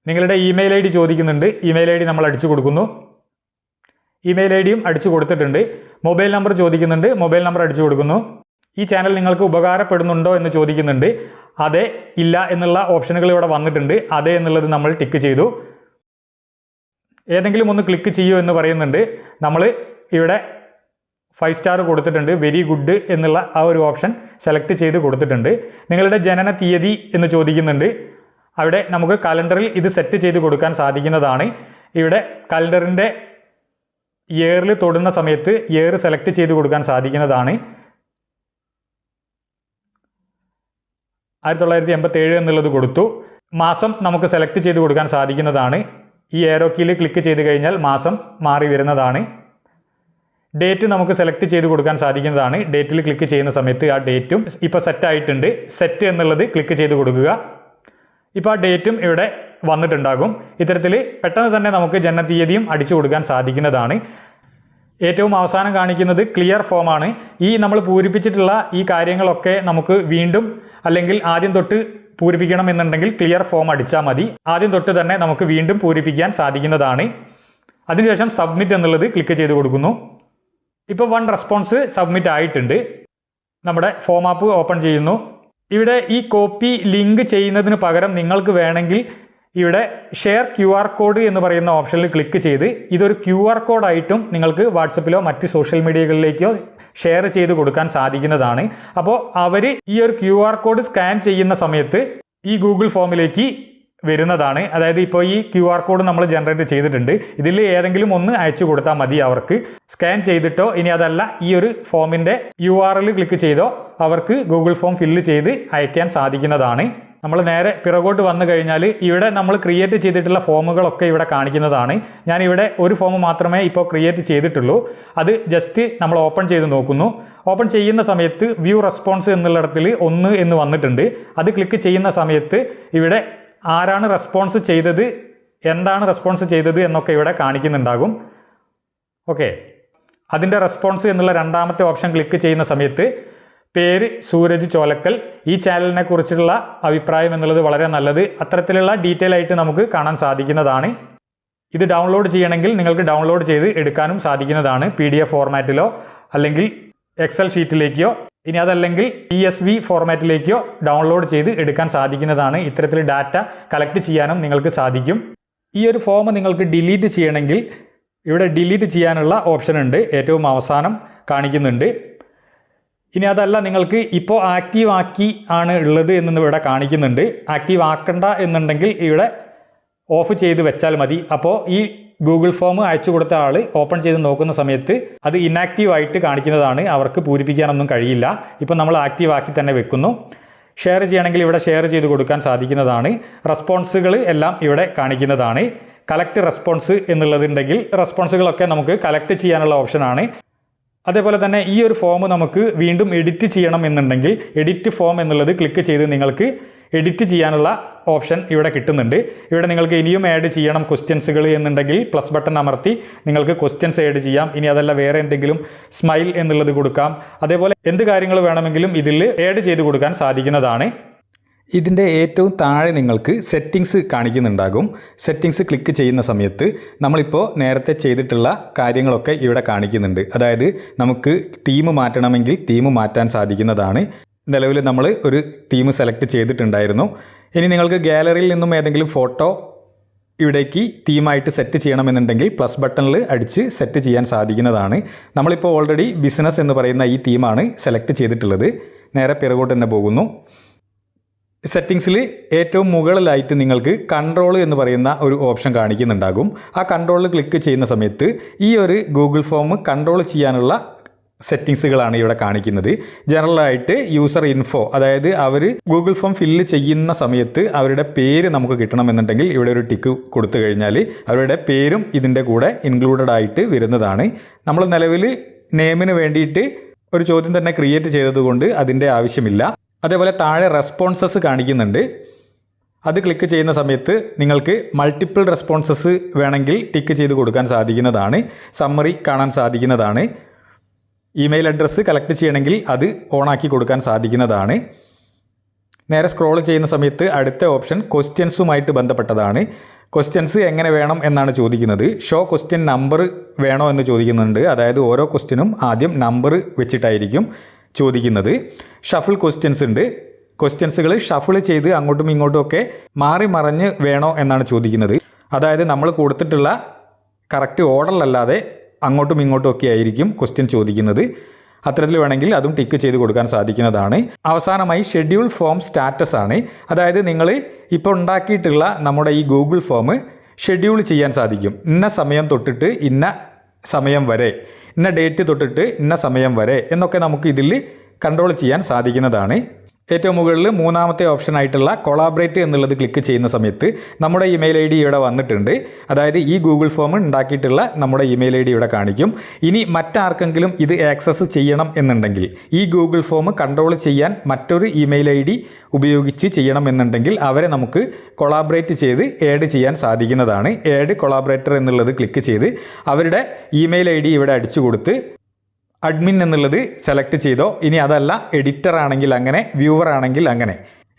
നിങ്ങളുടെ ഇമെയിൽ ID ചോദിക്കുന്നുണ്ട്. ഇമെയിൽ ID നമ്മൾ അടിച്ചു കൊടുക്കുന്നു. ഇമെയിൽ IDയും അടിച്ചു കൊടുത്തിട്ടുണ്ട്. മൊബൈൽ നമ്പർ ചോദിക്കുന്നുണ്ട്. മൊബൈൽ നമ്പർ അടിച്ചു കൊടുക്കുന്നു. ഈ ചാനൽ നിങ്ങൾക്ക് ഉപകാരപ്പെടുന്നുണ്ടോ എന്ന് ചോദിക്കുന്നുണ്ട്. അതെ, ഇല്ല എന്നുള്ള ഓപ്ഷനുകൾ ഇവിടെ വന്നിട്ടുണ്ട്. അതെ എന്നുള്ളത് നമ്മൾ ടിക്ക് ചെയ്തു. ഏതെങ്കിലും ഒന്ന് ക്ലിക്ക് ചെയ്യൂ എന്ന് പറയുന്നുണ്ട്. നമ്മൾ ഇവിടെ 5 സ്റ്റാർ കൊടുത്തിട്ടുണ്ട്. വെരി ഗുഡ് എന്നുള്ള ആ ഒരു ഓപ്ഷൻ സെലക്ട് ചെയ്ത് കൊടുത്തിട്ടുണ്ട്. നിങ്ങളുടെ ജനന തീയതി എന്ന് ചോദിക്കുന്നുണ്ട്. അവിടെ നമുക്ക് കലണ്ടറിൽ ഇത് സെറ്റ് ചെയ്ത് കൊടുക്കാൻ സാധിക്കുന്നതാണ്. ഇവിടെ കലണ്ടറിൻ്റെ ഇയറിൽ തൊടുന്ന സമയത്ത് ഇയർ സെലക്ട് ചെയ്ത് കൊടുക്കാൻ സാധിക്കുന്നതാണ്. 1987 എന്നുള്ളത് കൊടുത്തു. മാസം നമുക്ക് സെലക്ട് ചെയ്ത് കൊടുക്കാൻ സാധിക്കുന്നതാണ്. ഈ ഏരോ കീയിൽ ക്ലിക്ക് ചെയ്ത് കഴിഞ്ഞാൽ മാസം മാറി വരുന്നതാണ്. ഡേറ്റ് നമുക്ക് സെലക്ട് ചെയ്ത് കൊടുക്കാൻ സാധിക്കുന്നതാണ്. ഡേറ്റിൽ ക്ലിക്ക് ചെയ്യുന്ന സമയത്ത് ആ ഡേറ്റും ഇപ്പോൾ സെറ്റ് ആയിട്ടുണ്ട്. സെറ്റ് എന്നുള്ളത് ക്ലിക്ക് ചെയ്ത് കൊടുക്കുക. ഇപ്പോൾ ആ ഡേറ്റും ഇവിടെ വന്നിട്ടുണ്ടാകും. ഇത്തരത്തിൽ പെട്ടെന്ന് തന്നെ നമുക്ക് ജനനത്തീയതിയും അടിച്ചു കൊടുക്കാൻ സാധിക്കുന്നതാണ്. ഏറ്റവും അവസാനം കാണിക്കുന്നത് ക്ലിയർ ഫോമാണ്. ഈ നമ്മൾ പൂരിപ്പിച്ചിട്ടുള്ള ഈ കാര്യങ്ങളൊക്കെ നമുക്ക് വീണ്ടും അല്ലെങ്കിൽ ആദ്യം തൊട്ട് പൂരിപ്പിക്കണം എന്നുണ്ടെങ്കിൽ ക്ലിയർ ഫോം അടിച്ചാൽ മതി. ആദ്യം തൊട്ട് തന്നെ നമുക്ക് വീണ്ടും പൂരിപ്പിക്കാൻ സാധിക്കുന്നതാണ്. അതിനുശേഷം സബ്മിറ്റ് എന്നുള്ളത് ക്ലിക്ക് ചെയ്ത് കൊടുക്കുന്നു. ഇപ്പോൾ 1 റെസ്പോൺസ് സബ്മിറ്റ് ആയിട്ടുണ്ട്. നമ്മുടെ ഫോം ആപ്പ് ഓപ്പൺ ചെയ്യുന്നു. ഇവിടെ ഈ കോപ്പി ലിങ്ക് ചെയ്യുന്നതിന് പകരം നിങ്ങൾക്ക് വേണമെങ്കിൽ ഇവിടെ ഷെയർ QR കോഡ് എന്ന് പറയുന്ന ഓപ്ഷനിൽ ക്ലിക്ക് ചെയ്ത് ഇതൊരു QR കോഡായിട്ടും നിങ്ങൾക്ക് വാട്സപ്പിലോ മറ്റ് സോഷ്യൽ മീഡിയകളിലേക്കോ ഷെയർ ചെയ്ത് കൊടുക്കാൻ സാധിക്കുന്നതാണ്. അപ്പോൾ അവർ ഈ ഒരു QR കോഡ് സ്കാൻ ചെയ്യുന്ന സമയത്ത് ഈ ഗൂഗിൾ ഫോമിലേക്ക് വരുന്നതാണ്. അതായത് ഇപ്പോൾ ഈ QR കോഡ് നമ്മൾ ജനറേറ്റ് ചെയ്തിട്ടുണ്ട്. ഇതിൽ ഏതെങ്കിലും ഒന്ന് അയച്ചു കൊടുത്താൽ മതി അവർക്ക്. സ്കാൻ ചെയ്തിട്ടോ ഇനി അതല്ല ഈ ഒരു ഫോമിൻ്റെ URL ക്ലിക്ക് ചെയ്തോ അവർക്ക് ഗൂഗിൾ ഫോം ഫില്ല് ചെയ്ത് അയക്കാൻ സാധിക്കുന്നതാണ്. നമ്മൾ നേരെ പിറകോട്ട് വന്നു കഴിഞ്ഞാൽ ഇവിടെ നമ്മൾ ക്രിയേറ്റ് ചെയ്തിട്ടുള്ള ഫോമുകളൊക്കെ ഇവിടെ കാണിക്കുന്നതാണ്. ഞാനിവിടെ ഒരു ഫോം മാത്രമേ ഇപ്പോൾ ക്രിയേറ്റ് ചെയ്തിട്ടുള്ളൂ. അത് ജസ്റ്റ് നമ്മൾ ഓപ്പൺ ചെയ്ത് നോക്കുന്നു. ഓപ്പൺ ചെയ്യുന്ന സമയത്ത് വ്യൂ റെസ്പോൺസ് എന്നുള്ളിടത്തിൽ 1 എന്ന് വന്നിട്ടുണ്ട്. അത് ക്ലിക്ക് ചെയ്യുന്ന സമയത്ത് ഇവിടെ ആരാണ് റെസ്പോൺസ് ചെയ്തത്, എന്താണ് റെസ്പോൺസ് ചെയ്തത് എന്നൊക്കെ ഇവിടെ കാണിക്കുന്നുണ്ടാകും. ഓക്കെ, അതിൻ്റെ റെസ്പോൺസ് എന്നുള്ള രണ്ടാമത്തെ ഓപ്ഷൻ ക്ലിക്ക് ചെയ്യുന്ന സമയത്ത് പേര് സൂരജ് ചോലക്കൽ, ഈ ചാനലിനെ കുറിച്ചുള്ള അഭിപ്രായം എന്നുള്ളത് വളരെ നല്ലത്, അത്തരത്തിലുള്ള ഡീറ്റെയിൽ ആയിട്ട് നമുക്ക് കാണാൻ സാധിക്കുന്നതാണ്. ഇത് ഡൗൺലോഡ് ചെയ്യണമെങ്കിൽ നിങ്ങൾക്ക് ഡൗൺലോഡ് ചെയ്ത് എടുക്കാനും സാധിക്കുന്നതാണ്. PDF ഫോർമാറ്റിലോ അല്ലെങ്കിൽ എക്സൽ ഷീറ്റിലേക്കോ ഇനി അതല്ലെങ്കിൽ CSV ഫോർമാറ്റിലേക്കോ ഡൗൺലോഡ് ചെയ്ത് എടുക്കാൻ സാധിക്കുന്നതാണ്. ഇത്തരത്തിൽ ഡാറ്റ കളക്ട് ചെയ്യാനും നിങ്ങൾക്ക് സാധിക്കും. ഈ ഒരു ഫോം നിങ്ങൾക്ക് ഡിലീറ്റ് ചെയ്യണമെങ്കിൽ ഇവിടെ ഡിലീറ്റ് ചെയ്യാനുള്ള ഓപ്ഷൻ ഉണ്ട്, ഏറ്റവും അവസാനം കാണിക്കുന്നുണ്ട്. ഇനി അതല്ല നിങ്ങൾക്ക് ഇപ്പോൾ ആക്റ്റീവ് ആക്കി ആണ് ഉള്ളത് എന്ന് ഇവിടെ കാണിക്കുന്നുണ്ട്. ആക്റ്റീവ് ആക്കണ്ട എന്നുണ്ടെങ്കിൽ ഇവിടെ ഓഫ് ചെയ്ത് വെച്ചാൽ മതി. അപ്പോൾ ഈ ഗൂഗിൾ ഫോം അയച്ചു കൊടുത്ത ആൾ ഓപ്പൺ ചെയ്ത് നോക്കുന്ന സമയത്ത് അത് ഇനാക്റ്റീവ് ആയിട്ട് കാണിക്കുന്നതാണ്. അവർക്ക് പൂരിപ്പിക്കാനൊന്നും കഴിയില്ല. ഇപ്പോൾ നമ്മൾ ആക്റ്റീവ് ആക്കി തന്നെ വെക്കുന്നു. ഷെയർ ചെയ്യണമെങ്കിൽ ഇവിടെ ഷെയർ ചെയ്ത് കൊടുക്കാൻ സാധിക്കുന്നതാണ്. റെസ്പോൺസുകൾ എല്ലാം ഇവിടെ കാണിക്കുന്നതാണ്. കളക്ട് റെസ്പോൺസ് എന്നുള്ളതുണ്ടെങ്കിൽ റെസ്പോൺസുകളൊക്കെ നമുക്ക് കളക്ട് ചെയ്യാനുള്ള ഓപ്ഷനാണ്. അതേപോലെ തന്നെ ഈ ഒരു ഫോം നമുക്ക് വീണ്ടും എഡിറ്റ് ചെയ്യണം എന്നുണ്ടെങ്കിൽ എഡിറ്റ് ഫോം എന്നുള്ളത് ക്ലിക്ക് ചെയ്ത് നിങ്ങൾക്ക് എഡിറ്റ് ചെയ്യാനുള്ള ഓപ്ഷൻ ഇവിടെ കിട്ടുന്നുണ്ട്. ഇവിടെ നിങ്ങൾക്ക് ഇനിയും ആഡ് ചെയ്യണം ക്വസ്റ്റ്യൻസുകൾ എന്നുണ്ടെങ്കിൽ പ്ലസ് ബട്ടൺ അമർത്തി നിങ്ങൾക്ക് ക്വസ്റ്റ്യൻസ് ആഡ് ചെയ്യാം. ഇനി അതല്ല വേറെ എന്തെങ്കിലും സ്മൈൽ എന്നുള്ളത് കൊടുക്കാം. അതേപോലെ എന്ത് കാര്യങ്ങൾ വേണമെങ്കിലും ഇതിൽ ആഡ് ചെയ്ത് കൊടുക്കാൻ സാധിക്കുന്നതാണ്. ഇതിൻ്റെ ഏറ്റവും താഴെ നിങ്ങൾക്ക് സെറ്റിങ്സ് കാണിക്കുന്നുണ്ടാകും. സെറ്റിങ്സ് ക്ലിക്ക് ചെയ്യുന്ന സമയത്ത് നമ്മളിപ്പോൾ നേരത്തെ ചെയ്തിട്ടുള്ള കാര്യങ്ങളൊക്കെ ഇവിടെ കാണിക്കുന്നുണ്ട്. അതായത് നമുക്ക് തീം മാറ്റണമെങ്കിൽ തീം മാറ്റാൻ സാധിക്കുന്നതാണ്. നിലവിൽ നമ്മൾ ഒരു തീം സെലക്ട് ചെയ്തിട്ടുണ്ടായിരുന്നു. ഇനി നിങ്ങൾക്ക് ഗാലറിയിൽ നിന്നും ഏതെങ്കിലും ഫോട്ടോ ഇവിടേക്ക് തീമായിട്ട് സെറ്റ് ചെയ്യണമെന്നുണ്ടെങ്കിൽ പ്ലസ് ബട്ടണിൽ അടിച്ച് സെറ്റ് ചെയ്യാൻ സാധിക്കുന്നതാണ്. നമ്മളിപ്പോൾ ഓൾറെഡി ബിസിനസ് എന്ന് പറയുന്ന ഈ തീമാണ് സെലക്ട് ചെയ്തിട്ടുള്ളത്. നേരെ പിറകോട്ട് തന്നെ പോകുന്നു. സെറ്റിങ്സിൽ ഏറ്റവും മുകളിലായിട്ട് നിങ്ങൾക്ക് കൺട്രോൾ എന്ന് പറയുന്ന ഒരു ഓപ്ഷൻ കാണിക്കുന്നുണ്ടാകും. ആ കൺട്രോളിൽ ക്ലിക്ക് ചെയ്യുന്ന സമയത്ത് ഈ ഒരു ഗൂഗിൾ ഫോം കൺട്രോൾ ചെയ്യാനുള്ള സെറ്റിങ്സുകളാണ് ഇവിടെ കാണിക്കുന്നത്. ജനറലായിട്ട് യൂസർ ഇൻഫോ, അതായത് അവർ ഗൂഗിൾ ഫോം ഫില്ല് ചെയ്യുന്ന സമയത്ത് അവരുടെ പേര് നമുക്ക് കിട്ടണമെന്നുണ്ടെങ്കിൽ ഇവിടെ ഒരു ടിക്ക് കൊടുത്തു കഴിഞ്ഞാൽ അവരുടെ പേരും ഇതിൻ്റെ കൂടെ ഇൻക്ലൂഡഡ് ആയിട്ട് വരുന്നതാണ്. നമ്മൾ നിലവിൽ നെയിമിന് വേണ്ടിയിട്ട് ഒരു ചോദ്യം തന്നെ ക്രിയേറ്റ് ചെയ്തതുകൊണ്ട് അതിൻ്റെ ആവശ്യമില്ല. അതേപോലെ താഴെ റെസ്പോൺസസ് കാണിക്കുന്നുണ്ട്. അത് ക്ലിക്ക് ചെയ്യുന്ന സമയത്ത് നിങ്ങൾക്ക് മൾട്ടിപ്പിൾ റെസ്പോൺസസ് വേണമെങ്കിൽ ടിക്ക് ചെയ്ത് കൊടുക്കാൻ സാധിക്കുന്നതാണ്. സമ്മറി കാണാൻ സാധിക്കുന്നതാണ്. ഇമെയിൽ അഡ്രസ്സ് കളക്ട് ചെയ്യണമെങ്കിൽ അത് ഓണാക്കി കൊടുക്കാൻ സാധിക്കുന്നതാണ്. നേരെ സ്ക്രോൾ ചെയ്യുന്ന സമയത്ത് അടുത്ത ഓപ്ഷൻ ക്വസ്റ്റ്യൻസുമായിട്ട് ബന്ധപ്പെട്ടതാണ്. ക്വസ്റ്റ്യൻസ് എങ്ങനെ വേണം എന്നാണ് ചോദിക്കുന്നത്. ഷോ ക്വസ്റ്റ്യൻ നമ്പർ വേണോ എന്ന് ചോദിക്കുന്നുണ്ട്. അതായത് ഓരോ ക്വസ്റ്റ്യനും ആദ്യം നമ്പർ വെച്ചിട്ടായിരിക്കും ചോദിക്കുന്നത്. ഷഫിൾ ക്വസ്റ്റ്യൻസ് ഉണ്ട്. ക്വസ്റ്റ്യൻസുകൾ ഷഫിൾ ചെയ്ത് അങ്ങോട്ടും ഇങ്ങോട്ടും ഒക്കെ മാറി മറിഞ്ഞ് വേണോ എന്നാണ് ചോദിക്കുന്നത്. അതായത് നമ്മൾ കൊടുത്തിട്ടുള്ള കറക്റ്റ് ഓർഡറിലല്ലാതെ അങ്ങോട്ടും ഇങ്ങോട്ടും ഒക്കെ ആയിരിക്കും ക്വസ്റ്റ്യൻ ചോദിക്കുന്നത്. അത്തരത്തിൽ വേണമെങ്കിൽ അതും ടിക്ക് ചെയ്ത് കൊടുക്കാൻ സാധിക്കുന്നതാണ്. അവസാനമായി ഷെഡ്യൂൾ ഫോം സ്റ്റാറ്റസ് ആണ്. അതായത് നിങ്ങൾ ഇപ്പോൾ ഉണ്ടാക്കിയിട്ടുള്ള നമ്മുടെ ഈ ഗൂഗിൾ ഫോം ഷെഡ്യൂൾ ചെയ്യാൻ സാധിക്കും. ഇന്ന സമയം തൊട്ടിട്ട് ഇന്ന സമയം വരെ, ഇന്ന ഡേറ്റ് തൊട്ടിട്ട് ഇന്ന സമയം വരെ എന്നൊക്കെ നമുക്ക് ഇതിൽ കൺട്രോൾ ചെയ്യാൻ സാധിക്കുന്നതാണ്. ഏറ്റവും മുകളിൽ മൂന്നാമത്തെ ഓപ്ഷൻ ആയിട്ടുള്ള കൊളാബറേറ്റ് എന്നുള്ളത് ക്ലിക്ക് ചെയ്യുന്ന സമയത്ത് നമ്മുടെ ഇമെയിൽ ഐ ഡി ഇവിടെ വന്നിട്ടുണ്ട്. അതായത് ഈ ഗൂഗിൾ ഫോം ഉണ്ടാക്കിയിട്ടുള്ള നമ്മുടെ ഇമെയിൽ ഐ ഡി ഇവിടെ കാണിക്കും. ഇനി മറ്റാർക്കെങ്കിലും ഇത് ആക്സസ് ചെയ്യണം എന്നുണ്ടെങ്കിൽ, ഈ ഗൂഗിൾ ഫോം കൺട്രോൾ ചെയ്യാൻ മറ്റൊരു ഇമെയിൽ ഐ ഡി ഉപയോഗിച്ച് ചെയ്യണം എന്നുണ്ടെങ്കിൽ അവരെ നമുക്ക് കൊളാബറേറ്റ് ചെയ്ത് ആഡ് ചെയ്യാൻ സാധിക്കുന്നതാണ്. ആഡ് കൊളാബറേറ്റർ എന്നുള്ളത് ക്ലിക്ക് ചെയ്ത് അവരുടെ ഇമെയിൽ ഐ ഡി ഇവിടെ അടിച്ചു കൊടുത്ത് അഡ്മിൻ എന്നുള്ളത് സെലക്ട് ചെയ്തോ, ഇനി അതല്ല എഡിറ്റർ ആണെങ്കിൽ അങ്ങനെ, വ്യൂവർ ആണെങ്കിൽ അങ്ങനെ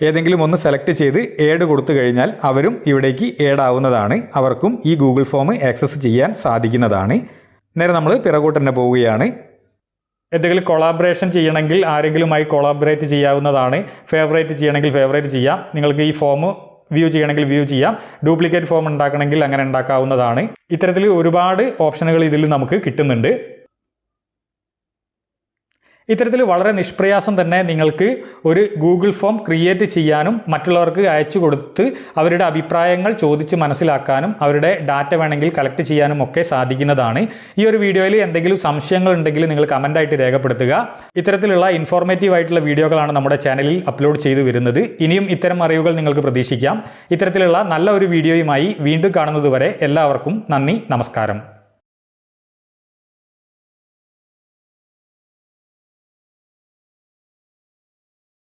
ഏതെങ്കിലും ഒന്ന് സെലക്ട് ചെയ്ത് ആഡ് കൊടുത്തു കഴിഞ്ഞാൽ അവരും ഇവിടേക്ക് ആഡ് ആവുന്നതാണ്. അവർക്കും ഈ ഗൂഗിൾ ഫോം ആക്സസ് ചെയ്യാൻ സാധിക്കുന്നതാണ്. നേരെ നമ്മൾ പിറകോട്ട് തന്നെ പോവുകയാണ്. എന്തെങ്കിലും കൊളാബറേഷൻ ചെയ്യണമെങ്കിൽ ആരെങ്കിലുമായി കൊളാബറേറ്റ് ചെയ്യാവുന്നതാണ്. ഫേവറേറ്റ് ചെയ്യണമെങ്കിൽ ഫേവറേറ്റ് ചെയ്യാം. നിങ്ങൾക്ക് ഈ ഫോം വ്യൂ ചെയ്യണമെങ്കിൽ വ്യൂ ചെയ്യാം. ഡ്യൂപ്ലിക്കേറ്റ് ഫോം ഉണ്ടാക്കണമെങ്കിൽ അങ്ങനെ ഉണ്ടാക്കാവുന്നതാണ്. ഇത്തരത്തിൽ ഒരുപാട് ഓപ്ഷനുകൾ ഇതിൽ നമുക്ക് കിട്ടുന്നുണ്ട്. ഇത്തരത്തിൽ വളരെ നിഷ്പ്രയാസം തന്നെ നിങ്ങൾക്ക് ഒരു ഗൂഗിൾ ഫോം ക്രിയേറ്റ് ചെയ്യാനും മറ്റുള്ളവർക്ക് അയച്ചു കൊടുത്ത് അവരുടെ അഭിപ്രായങ്ങൾ ചോദിച്ച് മനസ്സിലാക്കാനും അവരുടെ ഡാറ്റ വേണമെങ്കിൽ കളക്ട് ചെയ്യാനും ഒക്കെ സാധിക്കുന്നതാണ്. ഈ ഒരു വീഡിയോയിൽ എന്തെങ്കിലും സംശയങ്ങൾ ഉണ്ടെങ്കിൽ നിങ്ങൾ കമൻ്റായിട്ട് രേഖപ്പെടുത്തുക. ഇത്തരത്തിലുള്ള ഇൻഫോർമേറ്റീവ് ആയിട്ടുള്ള വീഡിയോകളാണ് നമ്മുടെ ചാനലിൽ അപ്ലോഡ് ചെയ്തു വരുന്നത്. ഇനിയും ഇത്തരം അറിവുകൾ നിങ്ങൾക്ക് പ്രതീക്ഷിക്കാം. ഇത്തരത്തിലുള്ള നല്ല ഒരു വീഡിയോയുമായി വീണ്ടും കാണുന്നതുവരെ എല്ലാവർക്കും നന്ദി, നമസ്കാരം.